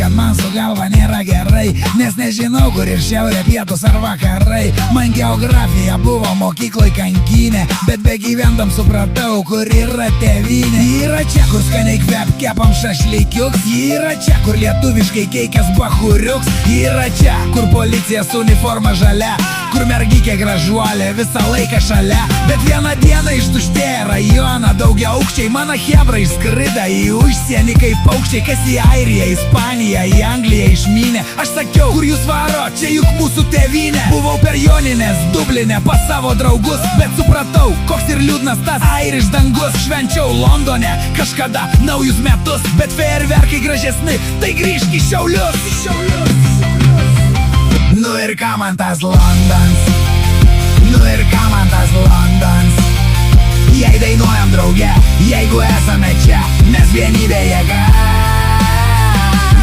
kad man su galva nėra gerai, nes nežinau, kur ir šiaurė, pietus ar vakarai. Man geografija buvo mokykloj kankinė, bet begyvendam supratau, kur yra tėvynė. Yra čia, kur skaniai kepam šašlykiuks, yra čia, kur lietuviškai keikęs bachuriuks, yra čia, kur policija su uniforma žalia, kur mergikė gražuolė visą laiką šalia. Bet vieną dieną ištuštėja rajoną daugiaaukščiai, mano chebra išskrida į užsienį kaip paukščiai, kas į Airiją, Ispaniją, į Angliją išmynė. Aš sakiau, kur jūs varo, čia juk mūsų tėvynė. Buvau per Joninės Dubline pas savo draugus, bet supratau, koks ir liūdnas tas airiš dangus. Švenčiau Londone kažkada naujus metus, bet fejerverkai gražesni, tai grįžk į Šiaulius. Nu ir ką man tas Londons, nu ir ką man tas Londons. Jei dainuojam drauge, jeigu esame čia, nes vienybė jėga.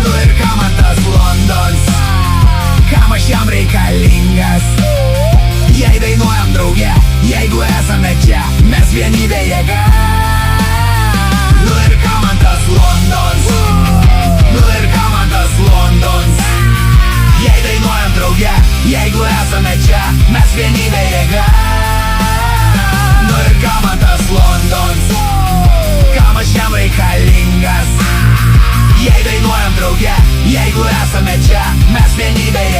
Nu ir ką man tas Londons, kam aš jam reikalingas. Jei dainuojam drauge, jeigu esame čia, mes vienybė jėga. Nu ir ką man tas Londons, nu ir ką man tas Londons. Jei dainuojam drauge, jeigu esame čia, mes vienybė jėga. Nu ir ką man tas Londons, kam aš jam reikalingas. Jei dainuojam drauge, jeigu esame čia, mes vienybė jėga.